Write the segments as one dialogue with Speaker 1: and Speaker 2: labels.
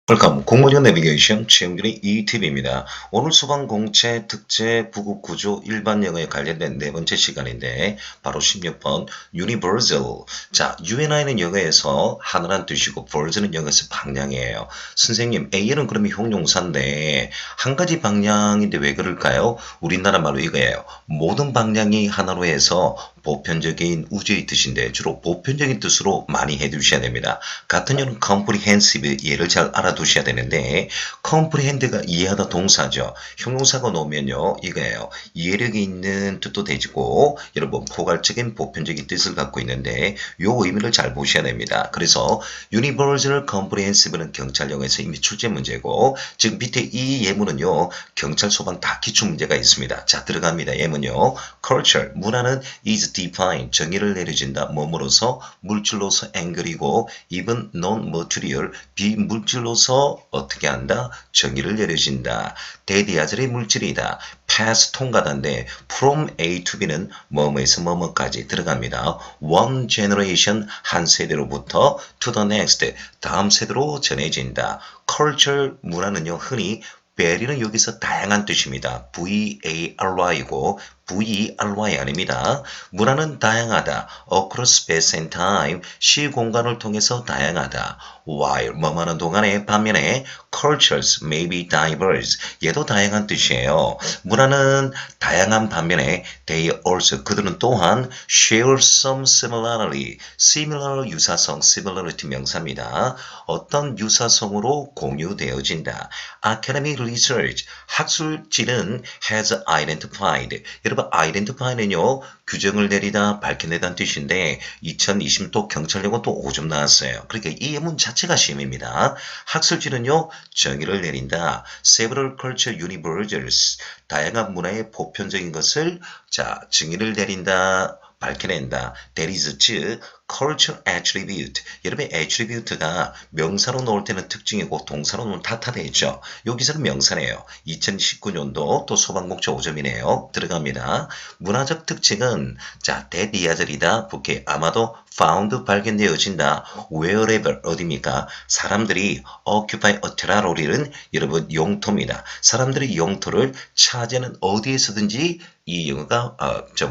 Speaker 1: 웰컴 공무원 내비게이션 최영준의 이팁입니다. 오늘 수강 공채 특제 부급 구조 일반 영어에 관련된 네 번째 시간인데 바로 16번 Universal. 자, UNI는 영어에서 하늘한 뜻이고 Versal은 영어에서 방향이에요. 선생님 A는 그러면 형용사인데 한 가지 방향인데 왜 그럴까요? 우리나라 말로 이거예요. 모든 방향이 하나로 해서 보편적인 우주의 뜻인데 주로 보편적인 뜻으로 많이 해두셔야 됩니다. 같은 경우는 comprehensive 얘를 잘 알아두셔야 되는데 comprehend가 이해하다 동사죠. 형용사가 놓으면요 이거예요. 이해력이 있는 뜻도 되지고 여러분 포괄적인 보편적인 뜻을 갖고 있는데 요 의미를 잘 보셔야 됩니다. 그래서 universal comprehensive는 경찰 영어에서 이미 출제 문제고 지금 밑에 이 예문은요 경찰 소방 다 기출 문제가 있습니다. 자 들어갑니다. 예문요 culture 문화는 is define 정의를 내려진다. 뭐뭐로서 물질로서 앵글이고 even non-material 비물질로서 어떻게 한다? 정의를 내려진다. 대디아절의 물질이다. pass 통과단데 from A to B는 뭐뭐에서 뭐뭐까지 들어갑니다. one generation 한 세대로부터 to the next 다음 세대로 전해진다. culture 문화는요 흔히 vary는 여기서 다양한 뜻입니다. V-A-R-Y고 V-E-R-Y 아닙니다. 문화는 다양하다. across space and time 시공간을 통해서 다양하다. while 뭐뭐하는 동안에 반면에 cultures may be diverse 얘도 다양한 뜻이에요. 문화는 다양한 반면에 they also 그들은 또한 share some similarity similar 유사성 similarity 명사입니다. 어떤 유사성으로 공유되어진다. academic research 학술지는 has identified 여러분 identify는요 규정을 내리다 밝혀내다는 뜻인데 2020도 경찰력은 또 5점 나왔어요. 그러니까 이 예문 자체가 시험입니다. 학술지는요 정의를 내린다. several culture universals 다양한 문화의 보편적인 것을 자 정의를 내린다. 밝혀낸다. That is 즉 culture attribute. 여러분 attribute가 명사로 놓을 때는 특징이고 동사로 놓으면 타타되죠. 여기서는 명사네요. 2019년도 또 소방공채 5점이네요. 들어갑니다. 문화적 특징은 자 대디아절이다. 북해 아마도 found 발견되어진다. wherever 어디입니까? 사람들이 occupy a territory는 여러분 용토입니다. 사람들이 용토를 차지하는 어디에서든지 이 영어가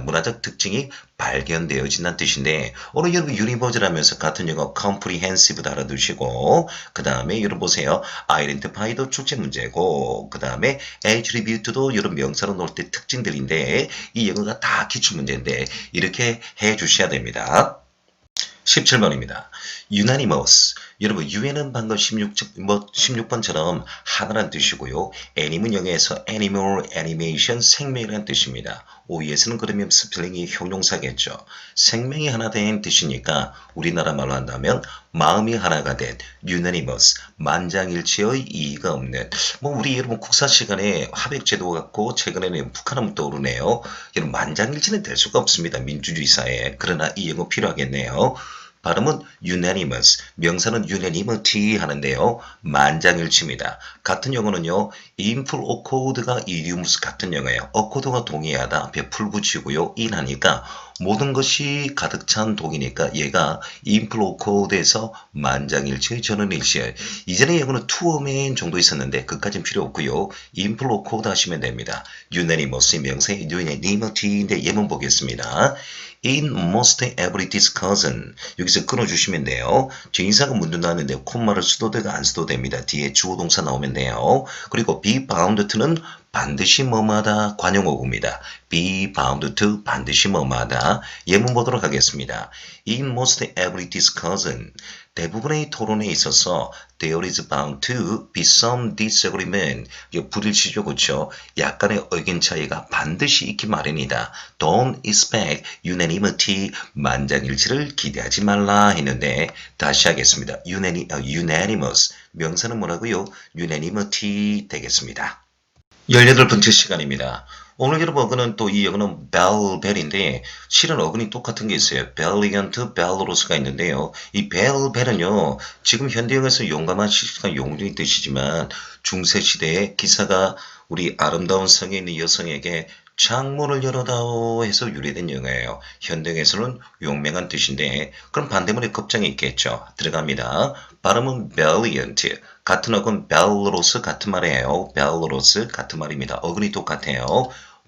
Speaker 1: 문화적 특징이 발견되어진다는 뜻인데 오늘 여러분 유니버설 하면서 같은 영어 comprehensive도 알아두시고 그 다음에 여러분 보세요. identify도 출제 문제고 그 다음에 attribute도 여러분 명사로 놓을 때 특징들인데 이 영어가 다 기출 문제인데 이렇게 해 주셔야 됩니다. 17번입니다. unanimous. 여러분 유엔은 방금 16번처럼 하나란 뜻이고요. anim은 영어에서 animal, animation, 생명이라는 뜻입니다. OES는 그러면 스펠링이 형용사겠죠. 생명이 하나 된 뜻이니까 우리나라 말로 한다면 마음이 하나가 된 unanimous, 만장일치의 이의가 없는 우리 여러분 국사 시간에 하백제도 같고 최근에는 북한하면 떠오르네요. 여러분 만장일치는 될 수가 없습니다. 민주주의 사회에. 그러나 이 영어 필요하겠네요. 발음은 unanimous, 명사는 unanimity 하는데요. 만장일치입니다. 같은 영어는요. in풀 accor드가 idiom스 같은 영어예요. accord가 동의하다 앞에 풀 붙이고요. in하니까 모든 것이 가득 찬 동이니까 얘가 in풀 accord에서 만장일치의 전원일치. 이전에 영어는 to a man 정도 있었는데 그까진 필요 없고요. in풀 accord 하시면 됩니다. unanimous 명사의 unanimity인데 예문 보겠습니다. In most every discussion 여기서 끊어주시면 돼요. 제2사가 문제 나왔는데 콤마를 써도 되고 안 써도 됩니다. 뒤에 주어 동사 나오면 돼요. 그리고 be bound to는 반드시 뭐마다 관용어구입니다. be bound to 반드시 뭐마다 예문 보도록 하겠습니다. In most every discussion 대부분의 토론에 있어서 there is bound to be some disagreement. 이게 불일치죠, 그렇죠? 약간의 의견 차이가 반드시 있기 마련이다. Don't expect unanimity. 만장일치를 기대하지 말라 했는데 다시 하겠습니다. unanimous. 명사는 뭐라고요? unanimity 되겠습니다. 18번째 시간입니다. 오늘 여러분 어근은 또 이 영어는 벨인데 실은 어근이 똑같은 게 있어요. 벨리언트, 벨로로스가 있는데요. 이 벨은요. 지금 현대영어에서 용감한 시간 용중의 뜻이지만 중세시대에 기사가 우리 아름다운 성에 있는 여성에게 창문을 열어다오 해서 유래된 영어예요. 현대에서는 용맹한 뜻인데 그럼 반대문에 급장이 있겠죠. 들어갑니다. 발음은 valiant. 같은 어근 valorous 같은 말이에요. valorous 같은 말입니다. 어근이 똑같아요.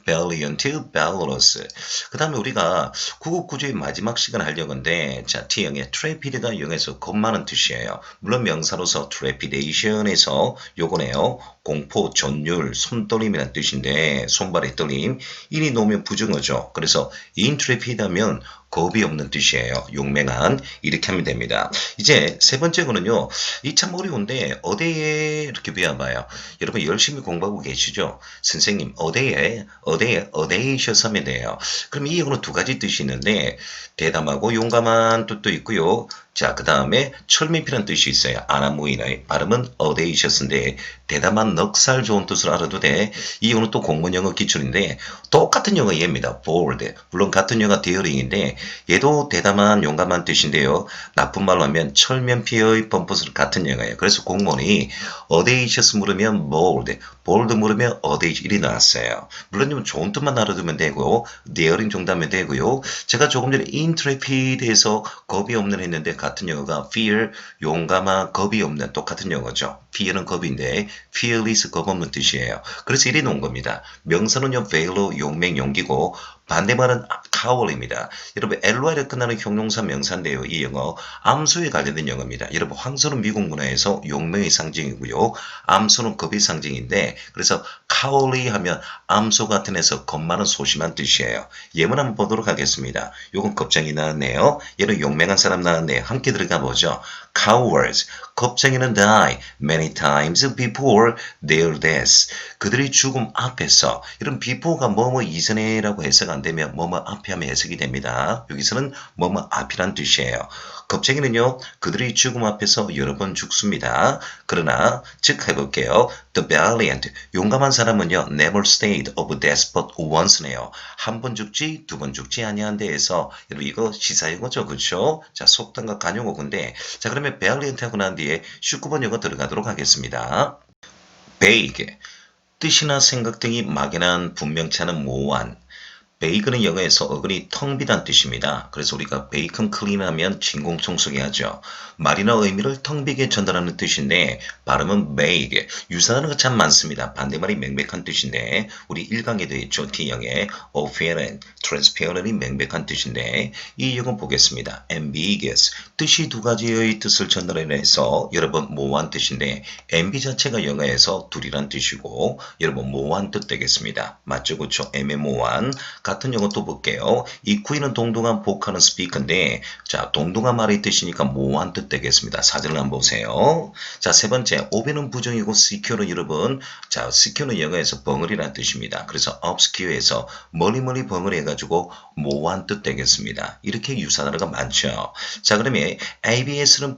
Speaker 1: valiant, valorous. 그 다음에 우리가 구국구조의 마지막 시간 하려고 하는데 자, T형의 trepi드가 영에서 겁 많은 뜻이에요. 물론 명사로서 trepidation에서 요거네요. 공포, 전율, 손떨림이라는 뜻인데 손발의 떨림. 인이 놓으면 부정어죠. 그래서 intrepid 하면 겁이 없는 뜻이에요. 용맹한 이렇게 하면 됩니다. 이제 세 번째 거는요. 이 참 어려운데 어디에 이렇게 배워봐요. 여러분 열심히 공부하고 계시죠? 선생님 어디에셔서 하면 돼요. 그럼 이 영어는 두 가지 뜻이 있는데 대담하고 용감한 뜻도 있고요. 자, 그 다음에 철민필한 뜻이 있어요. 아나무인의 발음은 어데이셔스인데 대담한 넉살 좋은 뜻을 알아도 돼. 이 영어는 또 공문 영어 기출인데 똑같은 영어 얘입니다. bold. 물론 같은 영어 데어링인데 얘도 대담한 용감한 뜻인데요. 나쁜 말로 하면 철면피의 범퍼스를 같은 영어예요. 그래서 공문이 어데이셔스 물으면 bold, bold 물으면 어데이셔스 이리 나왔어요. 물론 좋은 뜻만 알아두면 되고 데어링 정도하면 되고요. 제가 조금 전에 intrepid에서 겁이 없는 했는데 같은 영어가 fear, 용감한 겁이 없는 똑같은 영어죠. fear는 겁인데 fearless 겁 없는 뜻이에요. 그래서 이래 놓은 겁니다. 명사는요 valor, 용맹, 용기고 반대말은 coward입니다. 여러분 ly로 끝나는 형용사 명사인데요. 이 영어 암소에 관련된 영어입니다. 여러분 황소는 미국 문화에서 용맹의 상징이고요. 암소는 겁의 상징인데 그래서 cowardly 하면 암소 같은 애서 겁 많은 소심한 뜻이에요. 예문 한번 보도록 하겠습니다. 요건 겁쟁이 나왔네요. 얘는 용맹한 사람 나왔네요. 함께 들어가 보죠. Cowards. 겁쟁이는 die many times before their death. 그들의 죽음 앞에서 이런 before가 뭐뭐 이전에라고 해석 안 되면 뭐뭐 앞에 하면 해석이 됩니다. 여기서는 뭐뭐 앞이란 뜻이에요. 겁쟁이는요 그들의 죽음 앞에서 여러 번 죽습니다. 그러나 즉 해볼게요. The valiant 용감한 사람은요 never stayed of death but once네요. 한 번 죽지 두 번 죽지 아니한데 해서 여러분 이거 시사용어죠. 그렇죠? 자 속담과 관용어인데 자 그러면 valiant 하고 난 뒤에 19번 영어 들어가도록 하겠습니다. vague 뜻이나 생각 등이 막연한 분명치 않은 모호한 베이컨은 영어에서 어근이 텅 비단 뜻입니다. 그래서 우리가 베이컨 클린하면 진공 청소기 하죠. 말이나 의미를 텅 비게 전달하는 뜻인데 발음은 vague. 유사하는 거 참 많습니다. 반대말이 명백한 뜻인데 우리 1강에도 있죠. T형의 apparent, transparent이 명백한 뜻인데 이 영어 보겠습니다. ambiguous. 뜻이 두 가지의 뜻을 전달해내서 여러분 모호한 뜻인데 ambi 자체가 영어에서 둘이란 뜻이고 여러분 모호한 뜻 되겠습니다. 맞죠? 그렇죠? 애매모호한 같은 영어 또 볼게요. 이쿠이는 동동한 복하는 스피커인데 자 동동한 말의 뜻이니까 모호한 뜻 되겠습니다. 사전을 한번 보세요. 자 세 번째 오베는 부정이고 secure는 여러분 자 secure는 영어에서 벙어리라는 뜻입니다. 그래서 obscure에서 멀리 벙어리 해가지고 모호한 뜻 되겠습니다. 이렇게 유사한 단어가 많죠. 자 그러면 ABS는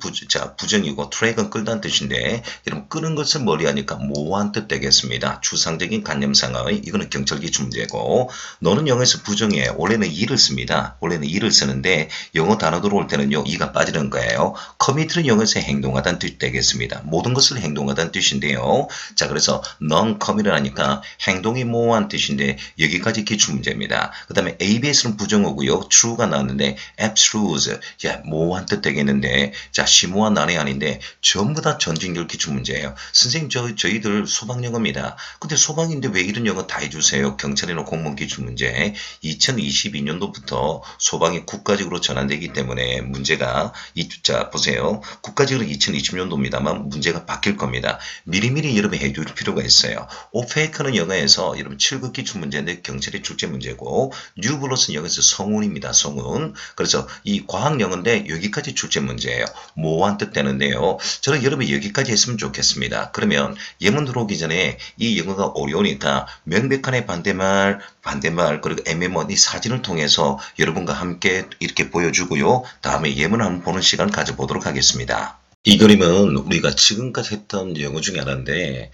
Speaker 1: 부정이고 트랙은 끌다는 뜻인데 여러분 끄는 것을 멀리하니까 모호한 뜻 되겠습니다. 추상적인 관념상의 이거는 경찰기출 문제고 너는 영어에서 부정이에요. 원래는 이를 씁니다. 원래는 이를 쓰는데 영어 단어 들어올 때는요. 이가 빠지는 거예요. commit는 영어에서 행동하다는 뜻 되겠습니다. 모든 것을 행동하다는 뜻인데요. 자 그래서 non-commit을 하니까 행동이 모호한 뜻인데 여기까지 기출 문제입니다. 그 다음에 ABS는 부정어고요. true가 나왔는데 absolute 야 모호한 뜻 되겠는데 자 심오한 난해 아닌데 전부 다 전진결 기출 문제예요. 선생님 저희들 소방영어입니다. 근데 소방인데 왜 이런 영어 다 해주세요. 경찰이나 공무원 기출 문제 2022년도부터 소방이 국가직으로 전환되기 때문에 문제가 자 보세요. 국가직으로 2020년도입니다만 문제가 바뀔 겁니다. 미리미리 여러분 해줄 필요가 있어요. 오페이크는 영어에서 여러분 7급 기출 문제인데 경찰의 출제 문제고 뉴블러스는 영어에서 성운입니다. 성운. 그래서 이 과학 영어인데 여기까지 출제 문제예요. 모호한 뜻 되는데요. 저는 여러분이 여기까지 했으면 좋겠습니다. 그러면 예문 들어오기 전에 이 영어가 어려우니까 명백한의 반대말 그리고 애매모호한 이 사진을 통해서 여러분과 함께 이렇게 보여주고요. 다음에 예문 한번 보는 시간 가져보도록 하겠습니다. 이 그림은 우리가 지금까지 했던 영어 중에 하나인데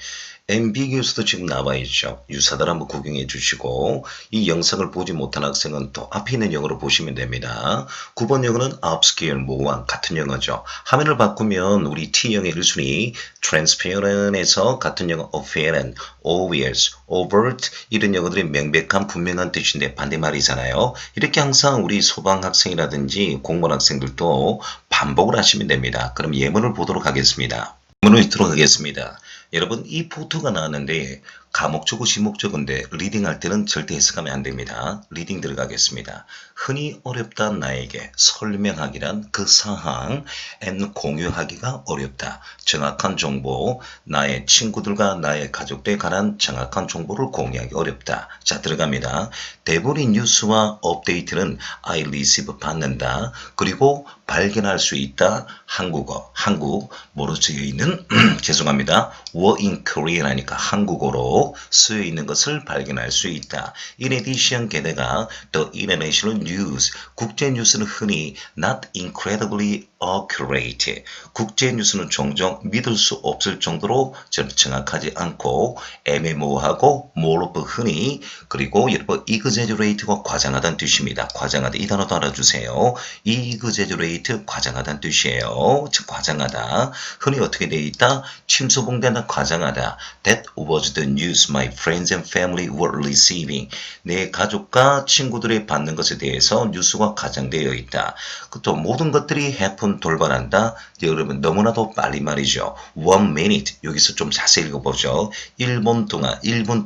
Speaker 1: ambiguous도 지금 나와 있죠. 유사들 한번 구경해 주시고 이 영상을 보지 못한 학생은 또 앞에 있는 영어로 보시면 됩니다. 9번 영어는 upscale, 모호한 같은 영어죠. 화면을 바꾸면 우리 T영의 1순위 transparent에서 같은 영어 apparent, obvious, overt 이런 영어들이 명백한 분명한 뜻인데 반대말이잖아요. 이렇게 항상 우리 소방 학생이라든지 공무원 학생들도 반복을 하시면 됩니다. 그럼 예문을 보도록 하겠습니다. 예문을 읽도록 하겠습니다. 여러분 이 포토가 나왔는데 가목적어 시목적어인데 리딩할 때는 절대 해석하면 안 됩니다. 리딩 들어가겠습니다. 흔히 어렵다 나에게 설명하기란 그 사항 and 공유하기가 어렵다. 정확한 정보 나의 친구들과 나의 가족들에 관한 정확한 정보를 공유하기 어렵다. 자 들어갑니다. 대부분의 뉴스와 업데이트는 I receive 받는다. 그리고 발견할 수 있다. 한국어 한국 뭐로 쓰여 있는 죄송합니다. were in Korean 하니까 한국어로 쓰여 있는 것을 발견할 수 있다. In addition, 게다가 the international news, 국제 뉴스는 흔히 not incredibly accurate. 국제 뉴스는 종종 믿을 수 없을 정도로 정확하지 않고 애매모호하고 moreover 흔히 그리고 여러분 exaggerate가 과장하다는 뜻입니다. 과장하다 이 단어도 알아주세요. exaggerate 과장하다는 뜻이에요. 즉 과장하다. 흔히 어떻게 되어 있다? 침소봉대나 과장하다. That was the news my friends and family were receiving. 내 가족과 친구들이 받는 것에 대해서 뉴스가 과장되어 있다. 또 모든 것들이 happen 돌발한다. 여러분 너무나도 빨리 말이죠. 1 minute 여기서 좀 자세히 읽어보죠. 1분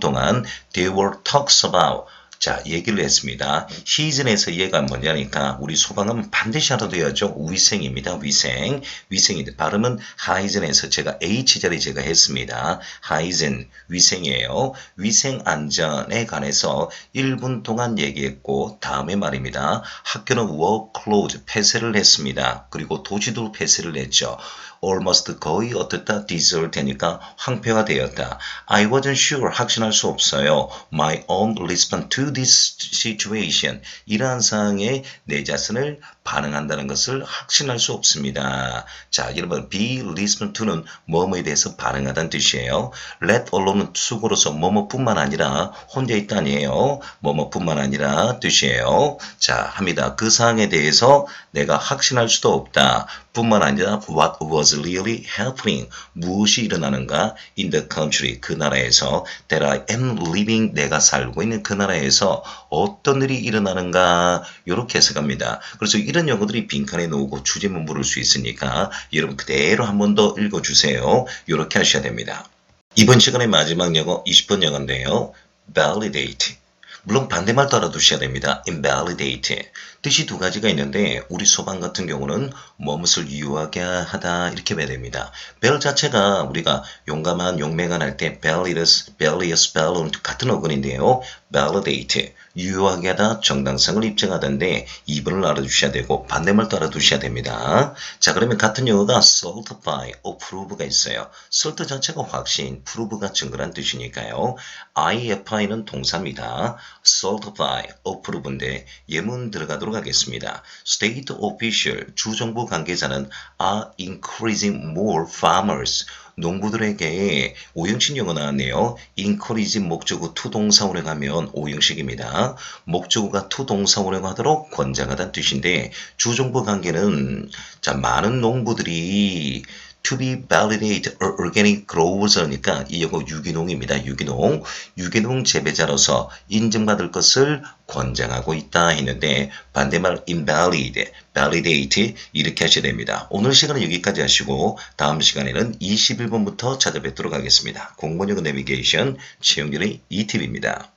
Speaker 1: 동안 they were talks about 자, 얘기를 했습니다. 시즌에서 얘가 뭐냐니까 우리 소방하면 반드시 알아둬야죠. 위생입니다. 위생인데 발음은 하이즌에서 제가 H자리 제가 했습니다. 하이즌 위생이에요. 위생 안전에 관해서 1분 동안 얘기했고 다음에 말입니다. 학교는 were closed 폐쇄를 했습니다. 그리고 도시도 폐쇄를 했죠. almost 거의 어떻다 desert니까 황폐화 되었다. I wasn't sure 확신할 수 없어요. My own response to this situation 이러한 상황에 내 자신을 반응한다는 것을 확신할 수 없습니다. 자 여러분 be respond to는 뭐뭐에 대해서 반응하다는 뜻이에요. let alone은 수고로서 뭐뭐뿐만 아니라 혼자 있다 아니에요. 뭐뭐뿐만 아니라 뜻이에요. 자 합니다. 그 상황에 대해서 내가 확신할 수도 없다. 뿐만 아니라 what was really happening 무엇이 일어나는가 in the country 그 나라에서 that I am living 내가 살고 있는 그 나라에서 어떤 일이 일어나는가 이렇게 해석합니다. 그래서 이런 용어들이 빈칸에 놓고 주제문 물을 수 있으니까 여러분 그대로 한 번 더 읽어주세요. 이렇게 하셔야 됩니다. 이번 시간의 마지막 영어 20번 영어인데요. validate 물론 반대말도 알아두셔야 됩니다. invalidate. 뜻이 두 가지가 있는데 우리 소방 같은 경우는 무엇을 유효하게 하다 이렇게 봐야 됩니다. 벨 자체가 우리가 용감한 용맹한 할 때 bellious, bellum 같은 어근인데요. validate. 유효하게 하다 정당성을 입증하던데 2번을 알아두셔야 되고 반대말도 알아두셔야 됩니다. 자 그러면 같은 용어가 certify, approve가 있어요. cert 자체가 확신, prove가 증거란 뜻이니까요. ify는 동사입니다. certify, approve인데 예문 들어가도록 하겠습니다. State official, 주정부 관계자는 are increasing more farmers. 농부들에게 오형식 용어 나왔네요. encourage 목적어 투동사 운행하면 오형식입니다. 목적어가 투동사 운행하도록 권장하다는 뜻인데 주정부 관계는 자 많은 농부들이 to be validated organic growers니까 이 영어 유기농입니다. 유기농 재배자로서 인증받을 것을 권장하고 있다 했는데 반대말 invalid, validate 이렇게 하셔야 됩니다. 오늘 시간은 여기까지 하시고 다음 시간에는 21번부터 찾아뵙도록 하겠습니다. 공무원 영어 내비게이션 최영렬의 이팁입니다.